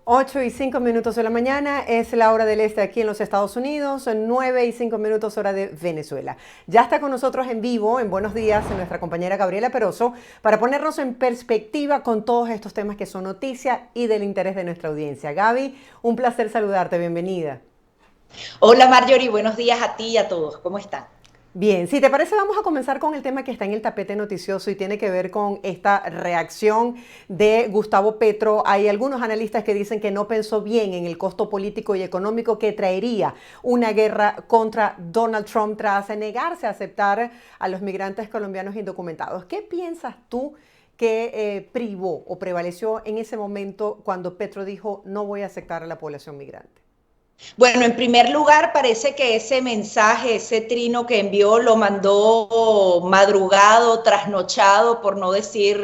8:05 de la mañana es la hora del este aquí en los Estados Unidos, 9:05 hora de Venezuela. Ya está con nosotros en vivo, en Buenos Días, nuestra compañera Gabriela Peroso, para ponernos en perspectiva con todos estos temas que son noticia y del interés de nuestra audiencia. Gaby, un placer saludarte, bienvenida. Hola Marjorie, buenos días a ti y a todos, ¿cómo están? Bien, si te parece, vamos a comenzar con el tema que está en el tapete noticioso y tiene que ver con esta reacción de Gustavo Petro. Hay algunos analistas que dicen que no pensó bien en el costo político y económico que traería una guerra contra Donald Trump tras negarse a aceptar a los migrantes colombianos indocumentados. ¿Qué piensas tú que privó o prevaleció en ese momento cuando Petro dijo no voy a aceptar a la población migrante? Bueno, en primer lugar, parece que ese mensaje, ese trino que envió, lo mandó madrugado, trasnochado, por no decir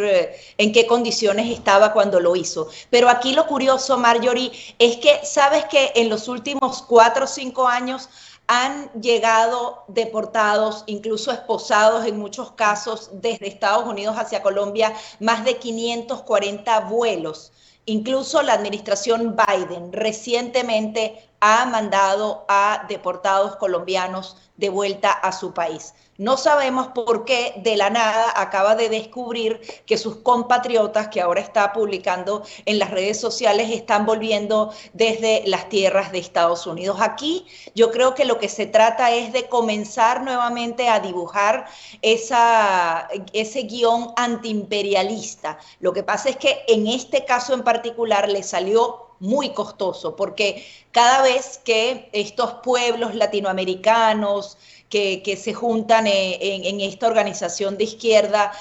en qué condiciones estaba cuando lo hizo. Pero aquí lo curioso, Marjorie, es que sabes que en los últimos 4 o 5 años han llegado deportados, incluso esposados en muchos casos, desde Estados Unidos hacia Colombia, más de 540 vuelos. Incluso la administración Biden recientemente ha mandado a deportados colombianos de vuelta a su país. No sabemos por qué de la nada acaba de descubrir que sus compatriotas, que ahora está publicando en las redes sociales, están volviendo desde las tierras de Estados Unidos. Aquí yo creo que lo que se trata es de comenzar nuevamente a dibujar ese guión antiimperialista. Lo que pasa es que en este caso en particular le salió muy costoso, porque cada vez que estos pueblos latinoamericanos que se juntan en esta organización de izquierda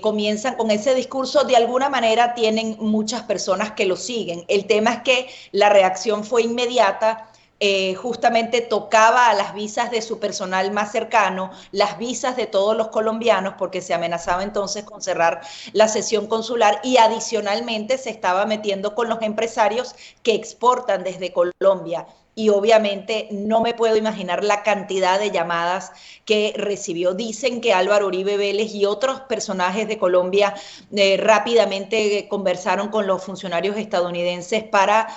comienzan con ese discurso, de alguna manera tienen muchas personas que lo siguen. El tema es que la reacción fue inmediata. Justamente tocaba a las visas de su personal más cercano, las visas de todos los colombianos, porque se amenazaba entonces con cerrar la sesión consular, y adicionalmente se estaba metiendo con los empresarios que exportan desde Colombia. Y obviamente no me puedo imaginar la cantidad de llamadas que recibió. Dicen que Álvaro Uribe Vélez y otros personajes de Colombia rápidamente conversaron con los funcionarios estadounidenses para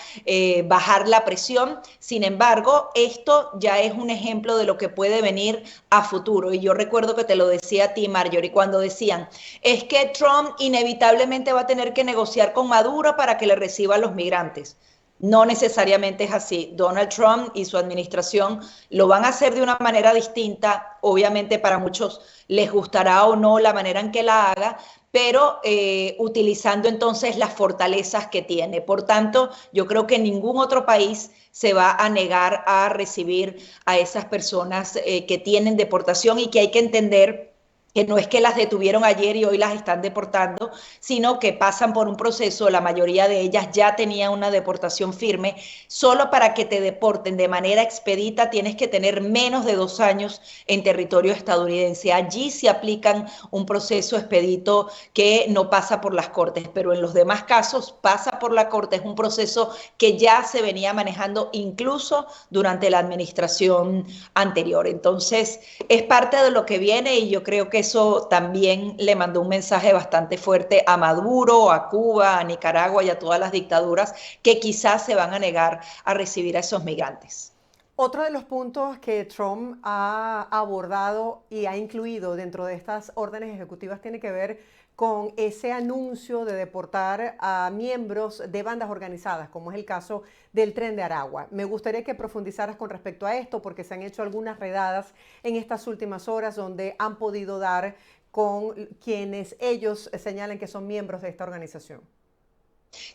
bajar la presión. Sin embargo, esto ya es un ejemplo de lo que puede venir a futuro. Y yo recuerdo que te lo decía a ti, Marjorie, cuando decían, es que Trump inevitablemente va a tener que negociar con Maduro para que le reciba a los migrantes. No necesariamente es así. Donald Trump y su administración lo van a hacer de una manera distinta. Obviamente para muchos les gustará o no la manera en que la haga, pero utilizando entonces las fortalezas que tiene. Por tanto, yo creo que ningún otro país se va a negar a recibir a esas personas que tienen deportación, y que hay que entender que no es que las detuvieron ayer y hoy las están deportando, sino que pasan por un proceso. La mayoría de ellas ya tenían una deportación firme. Solo para que te deporten de manera expedita tienes que tener menos de 2 años en territorio estadounidense. Allí se aplican un proceso expedito que no pasa por las cortes, pero en los demás casos pasa por la corte. Es un proceso que ya se venía manejando incluso durante la administración anterior. Entonces, es parte de lo que viene, y yo creo que eso también le mandó un mensaje bastante fuerte a Maduro, a Cuba, a Nicaragua y a todas las dictaduras que quizás se van a negar a recibir a esos migrantes. Otro de los puntos que Trump ha abordado y ha incluido dentro de estas órdenes ejecutivas tiene que ver con ese anuncio de deportar a miembros de bandas organizadas, como es el caso del Tren de Aragua. Me gustaría que profundizaras con respecto a esto, porque se han hecho algunas redadas en estas últimas horas donde han podido dar con quienes ellos señalan que son miembros de esta organización.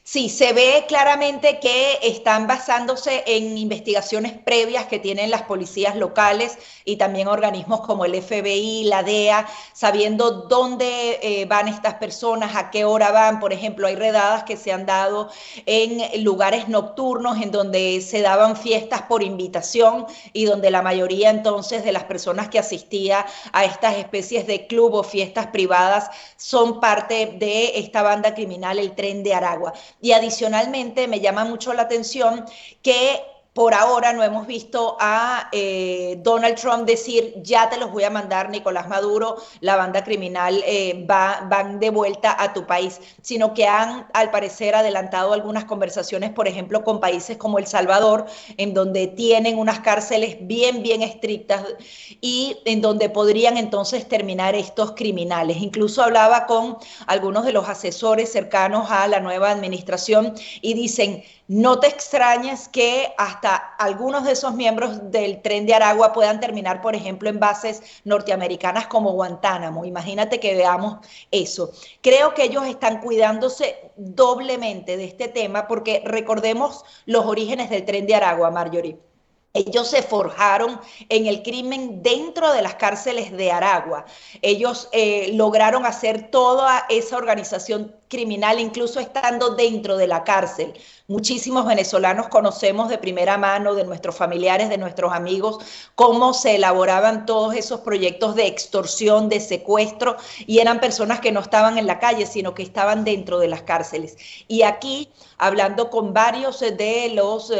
Sí, se ve claramente que están basándose en investigaciones previas que tienen las policías locales y también organismos como el FBI, la DEA, sabiendo dónde van estas personas, a qué hora van. Por ejemplo, hay redadas que se han dado en lugares nocturnos en donde se daban fiestas por invitación, y donde la mayoría entonces de las personas que asistía a estas especies de club o fiestas privadas son parte de esta banda criminal, el Tren de Aragua. Y adicionalmente me llama mucho la atención que por ahora no hemos visto a Donald Trump decir, ya te los voy a mandar, Nicolás Maduro, la banda criminal van de vuelta a tu país, sino que han, al parecer, adelantado algunas conversaciones, por ejemplo, con países como El Salvador, en donde tienen unas cárceles bien, bien estrictas y en donde podrían entonces terminar estos criminales. Incluso hablaba con algunos de los asesores cercanos a la nueva administración y dicen, no te extrañes que hasta algunos de esos miembros del Tren de Aragua puedan terminar, por ejemplo, en bases norteamericanas como Guantánamo. Imagínate que veamos eso. Creo que ellos están cuidándose doblemente de este tema porque recordemos los orígenes del Tren de Aragua, Marjorie. Ellos se forjaron en el crimen dentro de las cárceles de Aragua. Ellos lograron hacer toda esa organización criminal, incluso estando dentro de la cárcel. Muchísimos venezolanos conocemos de primera mano, de nuestros familiares, de nuestros amigos, cómo se elaboraban todos esos proyectos de extorsión, de secuestro, y eran personas que no estaban en la calle, sino que estaban dentro de las cárceles. Y aquí, hablando con varios de los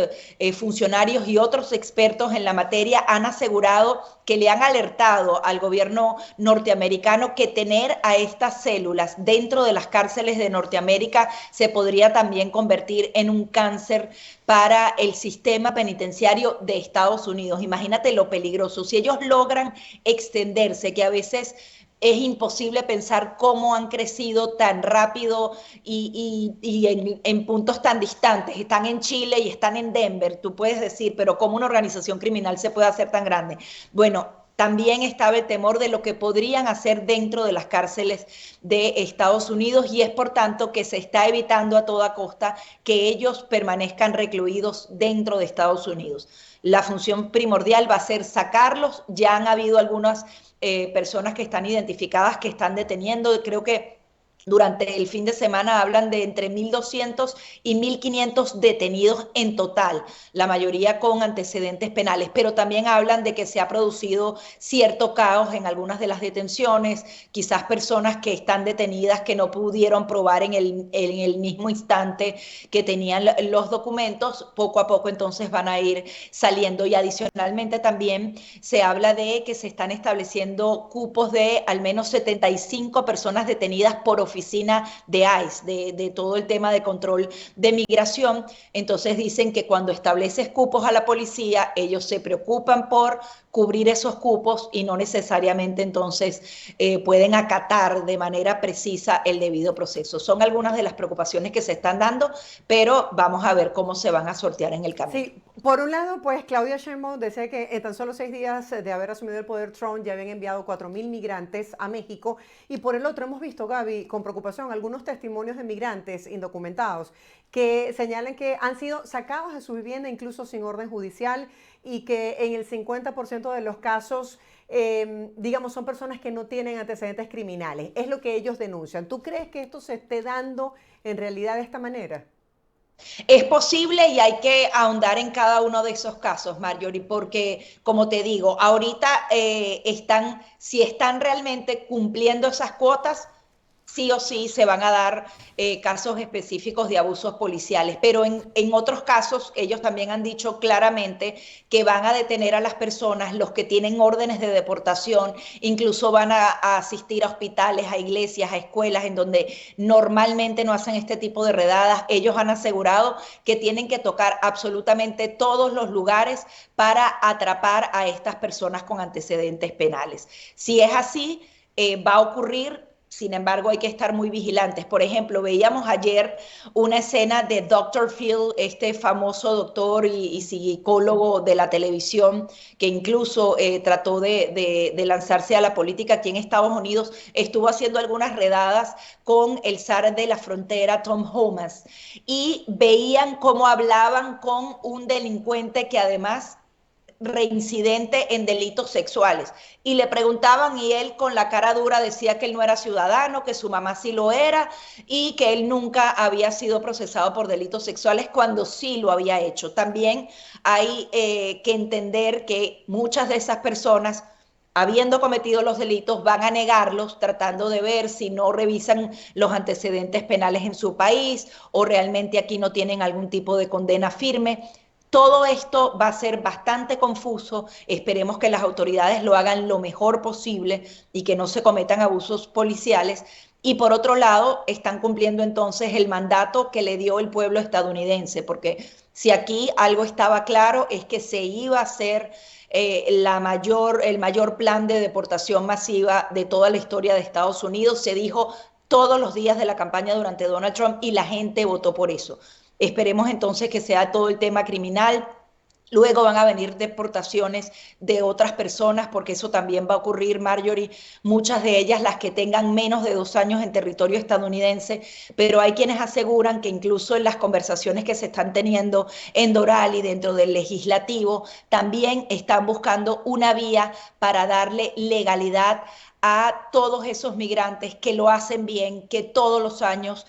funcionarios y otros expertos en la materia, han asegurado que le han alertado al gobierno norteamericano que tener a estas células dentro de las cárceles de Norteamérica se podría también convertir en un cáncer para el sistema penitenciario de Estados Unidos. Imagínate lo peligroso. Si ellos logran extenderse, que a veces es imposible pensar cómo han crecido tan rápido y en puntos tan distantes. Están en Chile y están en Denver, tú puedes decir, pero ¿cómo una organización criminal se puede hacer tan grande? Bueno, también estaba el temor de lo que podrían hacer dentro de las cárceles de Estados Unidos y es por tanto que se está evitando a toda costa que ellos permanezcan recluidos dentro de Estados Unidos. La función primordial va a ser sacarlos. Ya han habido algunas personas que están identificadas, que están deteniendo. Creo que durante el fin de semana hablan de entre 1.200 y 1.500 detenidos en total, la mayoría con antecedentes penales, pero también hablan de que se ha producido cierto caos en algunas de las detenciones, quizás personas que están detenidas que no pudieron probar en el mismo instante que tenían los documentos, poco a poco entonces van a ir saliendo. Y adicionalmente también se habla de que se están estableciendo cupos de al menos 75 personas detenidas por oficina de ICE, de todo el tema de control de migración. Entonces dicen que cuando estableces cupos a la policía, ellos se preocupan por cubrir esos cupos y no necesariamente entonces pueden acatar de manera precisa el debido proceso. Son algunas de las preocupaciones que se están dando, pero vamos a ver cómo se van a sortear en el camino. Sí, por un lado, pues Claudia Sheinbaum decía que en tan solo 6 días de haber asumido el poder, Trump ya habían enviado 4.000 migrantes a México, y por el otro hemos visto, Gaby, con preocupación algunos testimonios de migrantes indocumentados que señalan que han sido sacados de su vivienda incluso sin orden judicial y que en el 50% de los casos, digamos, son personas que no tienen antecedentes criminales. Es lo que ellos denuncian. ¿Tú crees que esto se esté dando en realidad de esta manera? Es posible y hay que ahondar en cada uno de esos casos, Marjorie, porque, como te digo, ahorita si están realmente cumpliendo esas cuotas, sí o sí se van a dar casos específicos de abusos policiales, pero en otros casos ellos también han dicho claramente que van a detener a las personas, los que tienen órdenes de deportación, incluso van a asistir a hospitales, a iglesias, a escuelas en donde normalmente no hacen este tipo de redadas. Ellos han asegurado que tienen que tocar absolutamente todos los lugares para atrapar a estas personas con antecedentes penales. Si es así, va a ocurrir. Sin embargo, hay que estar muy vigilantes. Por ejemplo, veíamos ayer una escena de Dr. Phil, este famoso doctor y psicólogo de la televisión, que incluso trató de lanzarse a la política aquí en Estados Unidos. Estuvo haciendo algunas redadas con el zar de la frontera, Tom Homas, y veían cómo hablaban con un delincuente que además reincidente en delitos sexuales. Y le preguntaban y él con la cara dura decía que él no era ciudadano, que su mamá sí lo era y que él nunca había sido procesado por delitos sexuales cuando sí lo había hecho. También hay que entender que muchas de esas personas, habiendo cometido los delitos, van a negarlos tratando de ver si no revisan los antecedentes penales en su país o realmente aquí no tienen algún tipo de condena firme. todo esto va a ser bastante confuso. Esperemos que las autoridades lo hagan lo mejor posible y que no se cometan abusos policiales. Y por otro lado, están cumpliendo entonces el mandato que le dio el pueblo estadounidense, porque si aquí algo estaba claro es que se iba a hacer el mayor plan de deportación masiva de toda la historia de Estados Unidos. Se dijo todos los días de la campaña durante Donald Trump y la gente votó por eso. Esperemos entonces que sea todo el tema criminal. Luego van a venir deportaciones de otras personas, porque eso también va a ocurrir, Marjorie, muchas de ellas las que tengan menos de 2 años en territorio estadounidense, pero hay quienes aseguran que incluso en las conversaciones que se están teniendo en Doral y dentro del legislativo, también están buscando una vía para darle legalidad a todos esos migrantes que lo hacen bien, que todos los años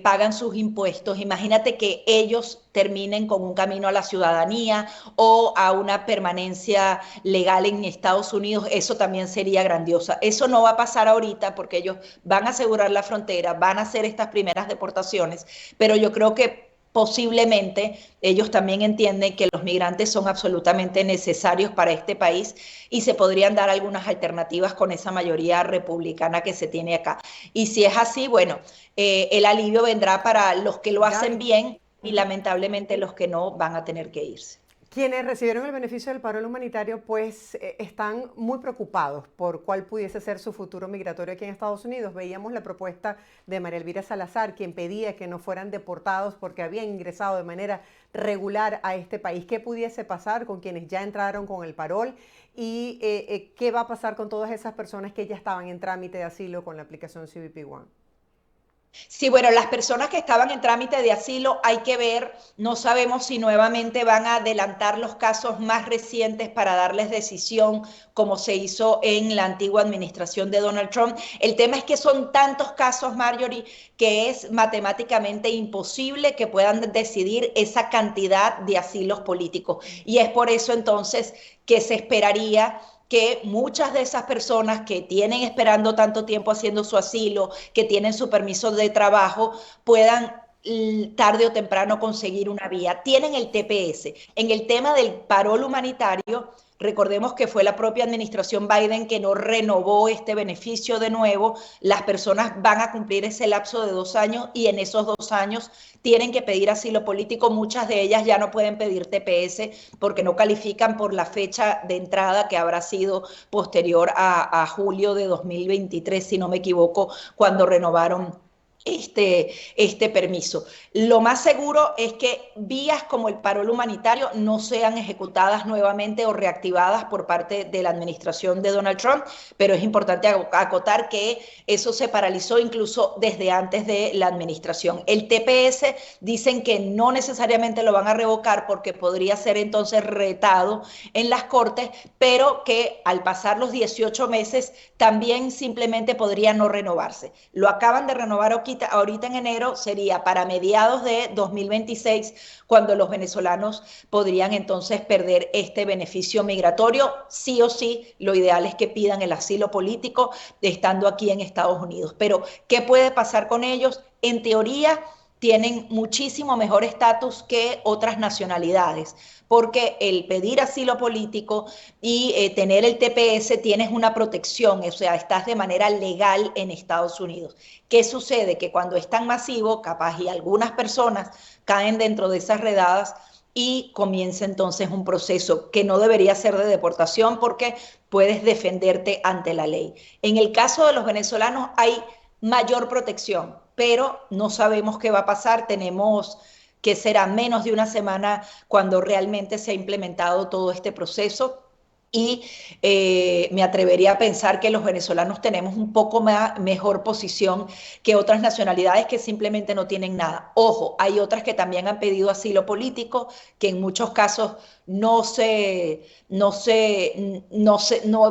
pagan sus impuestos. Imagínate que ellos terminen con un camino a la ciudadanía o a una permanencia legal en Estados Unidos. Eso también sería grandiosa. Eso no va a pasar ahorita porque ellos van a asegurar la frontera, van a hacer estas primeras deportaciones, pero yo creo que posiblemente ellos también entienden que los migrantes son absolutamente necesarios para este país y se podrían dar algunas alternativas con esa mayoría republicana que se tiene acá. Y si es así, bueno, el alivio vendrá para los que lo hacen bien y lamentablemente los que no van a tener que irse. Quienes recibieron el beneficio del paro humanitario pues están muy preocupados por cuál pudiese ser su futuro migratorio aquí en Estados Unidos. Veíamos la propuesta de María Elvira Salazar, quien pedía que no fueran deportados porque habían ingresado de manera regular a este país. ¿Qué pudiese pasar con quienes ya entraron con el parol? ¿Y qué va a pasar con todas esas personas que ya estaban en trámite de asilo con la aplicación CBP One? Sí, bueno, las personas que estaban en trámite de asilo hay que ver, no sabemos si nuevamente van a adelantar los casos más recientes para darles decisión, como se hizo en la antigua administración de Donald Trump. El tema es que son tantos casos, Marjorie, que es matemáticamente imposible que puedan decidir esa cantidad de asilos políticos. Y es por eso entonces que se esperaría que muchas de esas personas que tienen esperando tanto tiempo haciendo su asilo, que tienen su permiso de trabajo, puedan tarde o temprano conseguir una vía. Tienen el TPS. En el tema del parol humanitario, recordemos que fue la propia administración Biden que no renovó este beneficio de nuevo. Las personas van a cumplir ese lapso de 2 años y en esos 2 años tienen que pedir asilo político. Muchas de ellas ya no pueden pedir TPS porque no califican por la fecha de entrada que habrá sido posterior a julio de 2023, si no me equivoco, cuando renovaron este permiso. Lo más seguro es que vías como el parol humanitario no sean ejecutadas nuevamente o reactivadas por parte de la administración de Donald Trump, pero es importante acotar que eso se paralizó incluso desde antes de la administración. El TPS dicen que no necesariamente lo van a revocar porque podría ser entonces retado en las cortes, pero que al pasar los 18 meses también simplemente podría no renovarse. Lo acaban de renovar ahorita en enero, sería para mediados de 2026, cuando los venezolanos podrían entonces perder este beneficio migratorio. Sí o sí, lo ideal es que pidan el asilo político estando aquí en Estados Unidos. Pero, ¿qué puede pasar con ellos? En teoría, tienen muchísimo mejor estatus que otras nacionalidades, porque el pedir asilo político y tener el TPS tienes una protección, o sea, estás de manera legal en Estados Unidos. ¿Qué sucede? Que cuando es tan masivo, capaz y algunas personas caen dentro de esas redadas y comienza entonces un proceso que no debería ser de deportación porque puedes defenderte ante la ley. En el caso de los venezolanos hay mayor protección, pero no sabemos qué va a pasar. Tenemos que será menos de una semana cuando realmente se ha implementado todo este proceso. Y me atrevería a pensar que los venezolanos tenemos un poco mejor posición que otras nacionalidades que simplemente no tienen nada. Ojo, hay otras que también han pedido asilo político, que en muchos casos no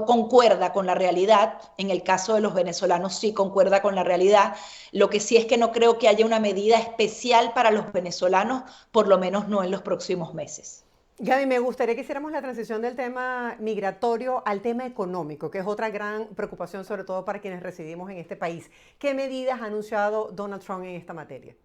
concuerda con la realidad. En el caso de los venezolanos sí concuerda con la realidad. Lo que sí es que no creo que haya una medida especial para los venezolanos, por lo menos no en los próximos meses. Gaby, me gustaría que hiciéramos la transición del tema migratorio al tema económico, que es otra gran preocupación, sobre todo para quienes residimos en este país. ¿Qué medidas ha anunciado Donald Trump en esta materia?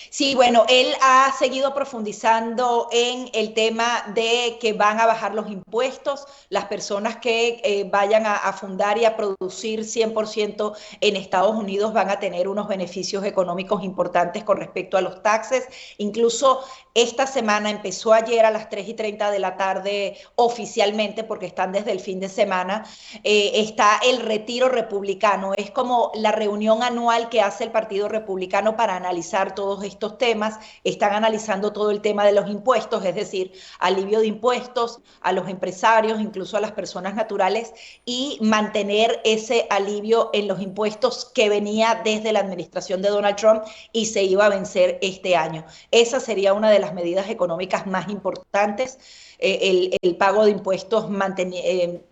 Sí, bueno, él ha seguido profundizando en el tema de que van a bajar los impuestos, las personas que vayan a fundar y a producir 100% en Estados Unidos van a tener unos beneficios económicos importantes con respecto a los taxes. Incluso esta semana empezó ayer a las 3:30 de la tarde oficialmente, porque están desde el fin de semana, está el retiro republicano. Es como la reunión anual que hace el Partido Republicano para analizar todos estos temas. Están analizando todo el tema de los impuestos, es decir, alivio de impuestos a los empresarios, incluso a las personas naturales, y mantener ese alivio en los impuestos que venía desde la administración de Donald Trump y se iba a vencer este año. Esa sería una de las medidas económicas más importantes, el pago de impuestos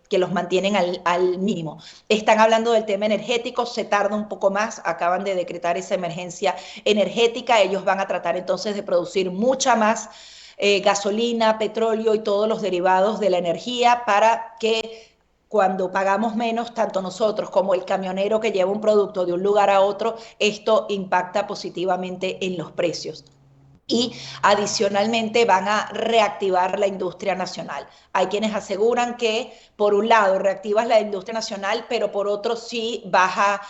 que los mantienen al mínimo. Están hablando del tema energético, se tarda un poco más, acaban de decretar esa emergencia energética, ellos van a tratar entonces de producir mucha más gasolina, petróleo y todos los derivados de la energía para que cuando pagamos menos, tanto nosotros como el camionero que lleva un producto de un lugar a otro, esto impacta positivamente en los precios. Y adicionalmente van a reactivar la industria nacional. Hay quienes aseguran que por un lado reactivas la industria nacional, pero por otro si vas a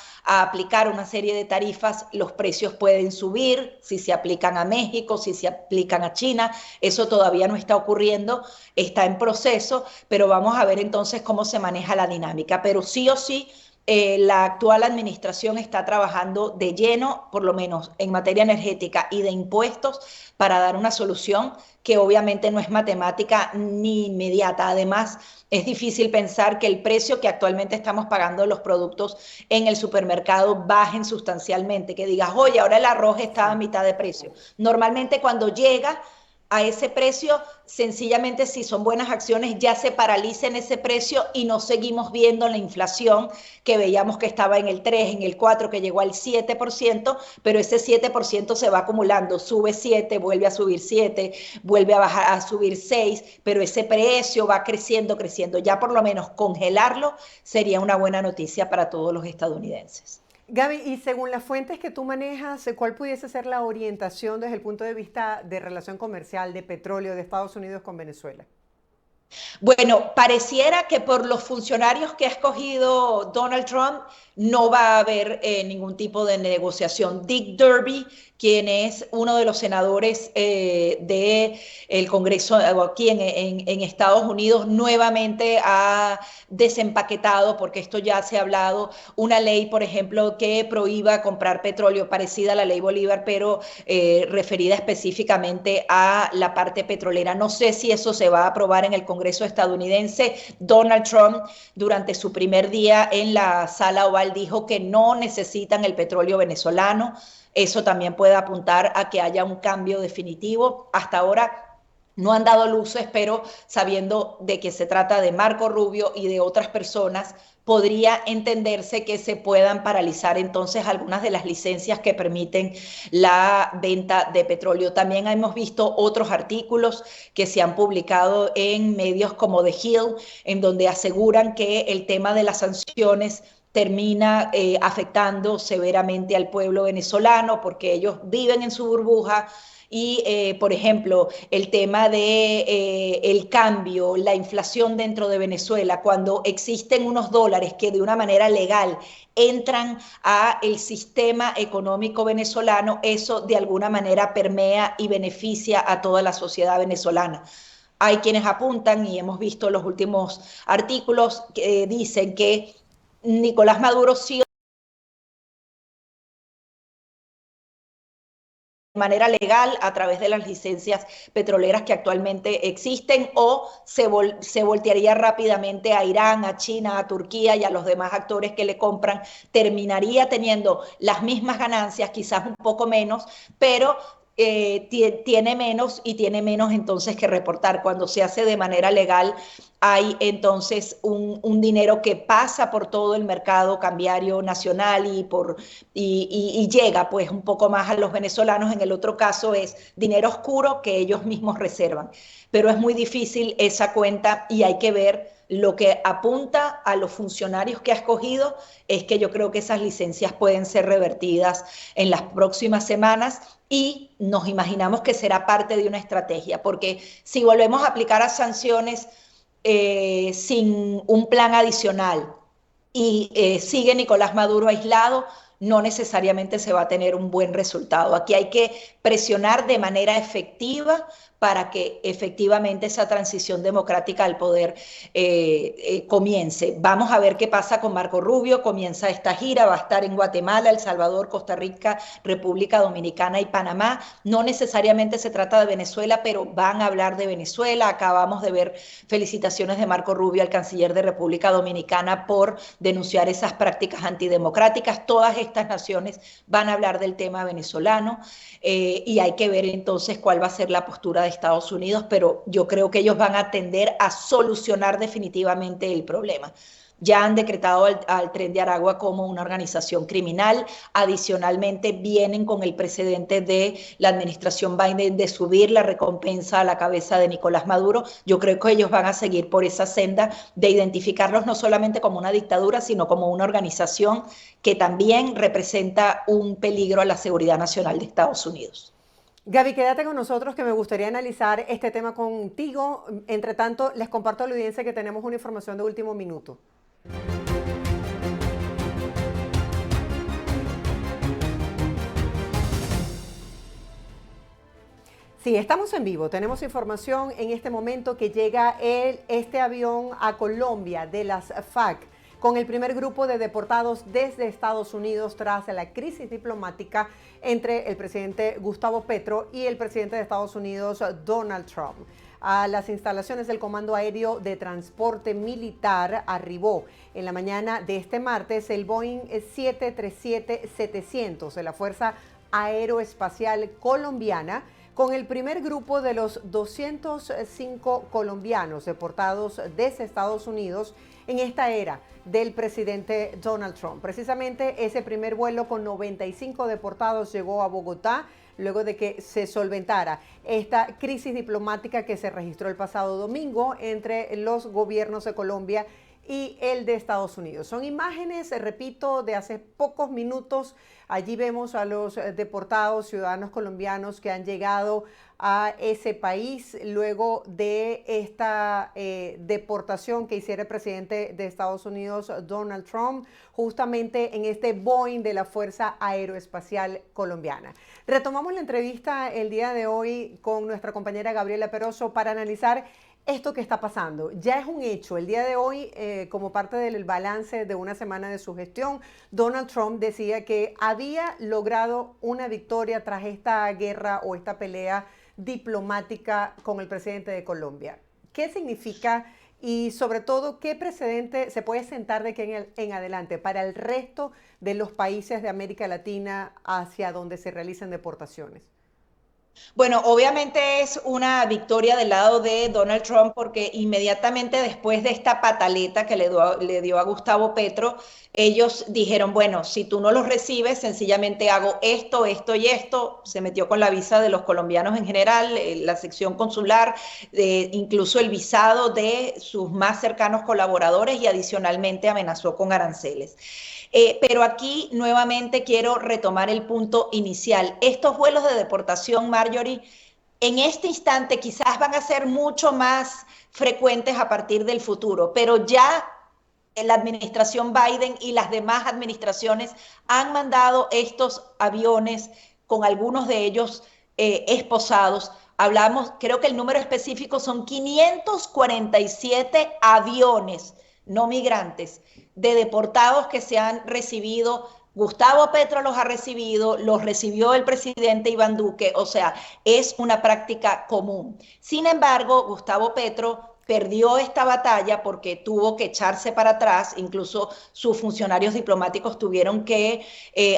aplicar una serie de tarifas, los precios pueden subir, si se aplican a México, si se aplican a China, eso todavía no está ocurriendo, está en proceso, pero vamos a ver entonces cómo se maneja la dinámica. Pero sí o sí, la actual administración está trabajando de lleno, por lo menos en materia energética y de impuestos, para dar una solución que obviamente no es matemática ni inmediata. Además, es difícil pensar que el precio que actualmente estamos pagando los productos en el supermercado bajen sustancialmente, que digas, oye, ahora el arroz está a mitad de precio. Normalmente cuando llega a ese precio, sencillamente si son buenas acciones ya se paraliza en ese precio y no seguimos viendo la inflación que veíamos que estaba en el 3, en el 4, que llegó al 7%, pero ese 7% se va acumulando, sube 7, vuelve a subir 7, vuelve a bajar a subir 6, pero ese precio va creciendo, creciendo. Ya por lo menos congelarlo sería una buena noticia para todos los estadounidenses. Gaby, y según las fuentes que tú manejas, ¿cuál pudiese ser la orientación desde el punto de vista de relación comercial de petróleo de Estados Unidos con Venezuela? Bueno, pareciera que por los funcionarios que ha escogido Donald Trump no va a haber ningún tipo de negociación. Dick Durbin, quien es uno de los senadores del Congreso aquí en Estados Unidos, nuevamente ha desempaquetado, porque esto ya se ha hablado, una ley, por ejemplo, que prohíba comprar petróleo, parecida a la ley Bolívar, pero referida específicamente a la parte petrolera. No sé si eso se va a aprobar en el Congreso estadounidense. Donald Trump, durante su primer día en la sala oval, dijo que no necesitan el petróleo venezolano. Eso también puede apuntar a que haya un cambio definitivo. Hasta ahora no han dado luces, pero sabiendo de que se trata de Marco Rubio y de otras personas, podría entenderse que se puedan paralizar entonces algunas de las licencias que permiten la venta de petróleo. También hemos visto otros artículos que se han publicado en medios como The Hill, en donde aseguran que el tema de las sanciones termina afectando severamente al pueblo venezolano porque ellos viven en su burbuja y, por ejemplo, el tema de el cambio, la inflación dentro de Venezuela, cuando existen unos dólares que de una manera legal entran a el sistema económico venezolano, eso de alguna manera permea y beneficia a toda la sociedad venezolana. Hay quienes apuntan, y hemos visto los últimos artículos, que dicen que Nicolás Maduro sí de manera legal a través de las licencias petroleras que actualmente existen o se voltearía rápidamente a Irán, a China, a Turquía y a los demás actores que le compran, terminaría teniendo las mismas ganancias, quizás un poco menos, pero tiene menos y tiene menos entonces que reportar. Cuando se hace de manera legal, hay entonces un dinero que pasa por todo el mercado cambiario nacional y llega pues un poco más a los venezolanos. En el otro caso es dinero oscuro que ellos mismos reservan. Pero es muy difícil esa cuenta y hay que ver lo que apunta a los funcionarios que ha escogido es que yo creo que esas licencias pueden ser revertidas en las próximas semanas y nos imaginamos que será parte de una estrategia, porque si volvemos a aplicar a sanciones sin un plan adicional y sigue Nicolás Maduro aislado, no necesariamente se va a tener un buen resultado. Aquí hay que presionar de manera efectiva para que efectivamente esa transición democrática al poder comience. Vamos a ver qué pasa con Marco Rubio, comienza esta gira, va a estar en Guatemala, El Salvador, Costa Rica, República Dominicana y Panamá. No necesariamente se trata de Venezuela, pero van a hablar de Venezuela. Acabamos de ver felicitaciones de Marco Rubio al canciller de República Dominicana por denunciar esas prácticas antidemocráticas. Todas estas naciones van a hablar del tema venezolano y hay que ver entonces cuál va a ser la postura de Estados Unidos, pero yo creo que ellos van a tender a solucionar definitivamente el problema. Ya han decretado al Tren de Aragua como una organización criminal. Adicionalmente, vienen con el precedente de la administración Biden de subir la recompensa a la cabeza de Nicolás Maduro. Yo creo que ellos van a seguir por esa senda de identificarlos no solamente como una dictadura, sino como una organización que también representa un peligro a la seguridad nacional de Estados Unidos. Gaby, quédate con nosotros que me gustaría analizar este tema contigo. Entre tanto, les comparto a la audiencia que tenemos una información de último minuto. Sí, estamos en vivo. Tenemos información en este momento que llega este avión a Colombia de las FARC con el primer grupo de deportados desde Estados Unidos tras la crisis diplomática entre el presidente Gustavo Petro y el presidente de Estados Unidos, Donald Trump. A las instalaciones del Comando Aéreo de Transporte Militar arribó en la mañana de este martes el Boeing 737-700 de la Fuerza Aeroespacial Colombiana con el primer grupo de los 205 colombianos deportados desde Estados Unidos en esta era del presidente Donald Trump. Precisamente ese primer vuelo con 95 deportados llegó a Bogotá luego de que se solventara esta crisis diplomática que se registró el pasado domingo entre los gobiernos de Colombia y el de Estados Unidos. Son imágenes, repito, de hace pocos minutos. Allí vemos a los deportados ciudadanos colombianos que han llegado a ese país luego de esta deportación que hiciera el presidente de Estados Unidos, Donald Trump, justamente en este Boeing de la Fuerza Aeroespacial Colombiana. Retomamos la entrevista el día de hoy con nuestra compañera Gabriela Peroso para analizar esto que está pasando. Ya es un hecho. El día de hoy, como parte del balance de una semana de su gestión, Donald Trump decía que había logrado una victoria tras esta guerra o esta pelea diplomática con el presidente de Colombia. ¿Qué significa y sobre todo qué precedente se puede sentar de aquí en adelante para el resto de los países de América Latina hacia donde se realicen deportaciones? Bueno, obviamente es una victoria del lado de Donald Trump porque inmediatamente después de esta pataleta que le dio a Gustavo Petro, ellos dijeron, bueno, si tú no los recibes, sencillamente hago esto, esto y esto. Se metió con la visa de los colombianos en general, la sección consular, incluso el visado de sus más cercanos colaboradores y adicionalmente amenazó con aranceles. Pero aquí nuevamente quiero retomar el punto inicial. Estos vuelos de deportación, Marjorie, en este instante quizás van a ser mucho más frecuentes a partir del futuro, pero ya la administración Biden y las demás administraciones han mandado estos aviones con algunos de ellos esposados. Hablamos, creo que el número específico son 547 aviones, no migrantes, de deportados que se han recibido. Gustavo Petro los ha recibido, los recibió el presidente Iván Duque, o sea, es una práctica común. Sin embargo, Gustavo Petro perdió esta batalla porque tuvo que echarse para atrás, incluso sus funcionarios diplomáticos tuvieron que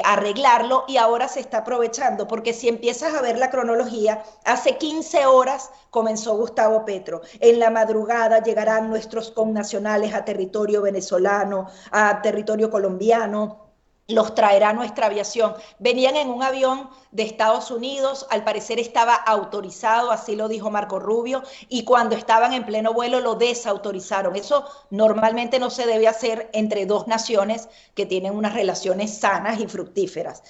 arreglarlo y ahora se está aprovechando, porque si empiezas a ver la cronología, hace 15 horas comenzó Gustavo Petro. En la madrugada llegarán nuestros connacionales a territorio venezolano, a territorio colombiano. los traerá nuestra aviación. Venían en un avión de Estados Unidos, al parecer estaba autorizado, así lo dijo Marco Rubio, y cuando estaban en pleno vuelo lo desautorizaron. Eso normalmente no se debe hacer entre dos naciones que tienen unas relaciones sanas y fructíferas.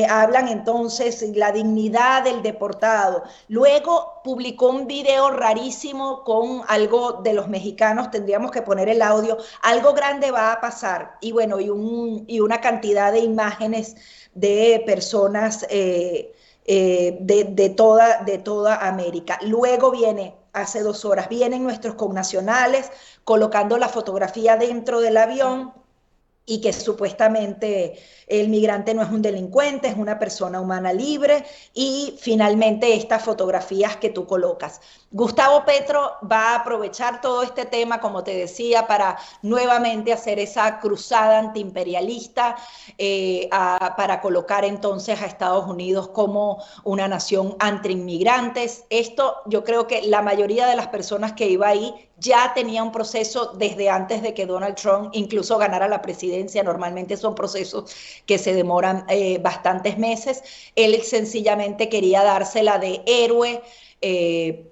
Hablan entonces la dignidad del deportado. Luego publicó un video rarísimo con algo de los mexicanos, tendríamos que poner el audio, algo grande va a pasar, y bueno, y una cantidad de imágenes de personas de toda América. Luego viene, hace 2 horas, vienen nuestros connacionales colocando la fotografía dentro del avión y que supuestamente el migrante no es un delincuente, es una persona humana libre, y finalmente estas fotografías que tú colocas. Gustavo Petro va a aprovechar todo este tema, como te decía, para nuevamente hacer esa cruzada antiimperialista, para colocar entonces a Estados Unidos como una nación anti-inmigrantes. Esto yo creo que la mayoría de las personas que iba ahí ya tenía un proceso desde antes de que Donald Trump incluso ganara la presidencia. Normalmente son procesos que se demoran bastantes meses. Él sencillamente quería dársela de héroe,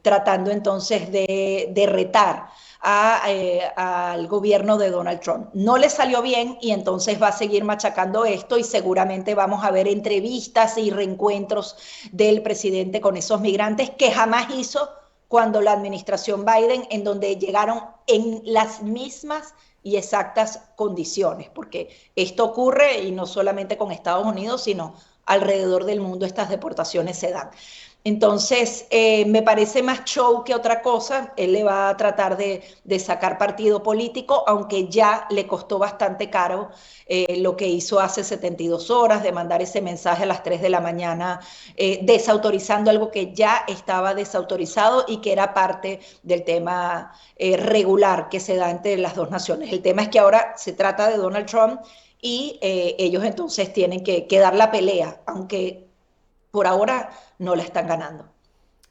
tratando entonces de retar al gobierno de Donald Trump. No le salió bien y entonces va a seguir machacando esto, y seguramente vamos a ver entrevistas y reencuentros del presidente con esos migrantes que jamás hizo cuando la administración Biden, en donde llegaron en las mismas y exactas condiciones, porque esto ocurre y no solamente con Estados Unidos, sino alrededor del mundo estas deportaciones se dan. Entonces, me parece más show que otra cosa. Él le va a tratar de sacar partido político, aunque ya le costó bastante caro lo que hizo hace 72 horas, de mandar ese mensaje a las 3 de la mañana, desautorizando algo que ya estaba desautorizado y que era parte del tema regular que se da entre las dos naciones. El tema es que ahora se trata de Donald Trump y ellos entonces tienen que dar la pelea, aunque por ahora no la están ganando.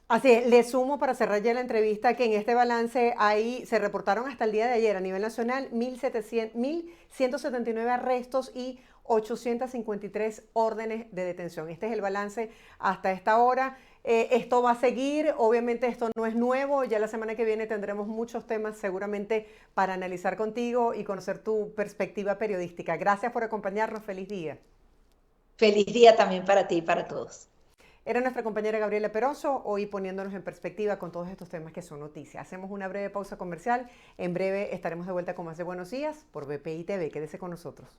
Así es, le sumo para cerrar ya la entrevista que en este balance ahí se reportaron hasta el día de ayer a nivel nacional 1.179 arrestos y 853 órdenes de detención. Este es el balance hasta esta hora. Esto va a seguir, obviamente esto no es nuevo, ya la semana que viene tendremos muchos temas seguramente para analizar contigo y conocer tu perspectiva periodística. Gracias por acompañarnos, feliz día. Feliz día también para ti y para todos. Era nuestra compañera Gabriela Peroso, hoy poniéndonos en perspectiva con todos estos temas que son noticias. Hacemos una breve pausa comercial. En breve estaremos de vuelta con más de Buenos Días por BPI TV. Quédese con nosotros.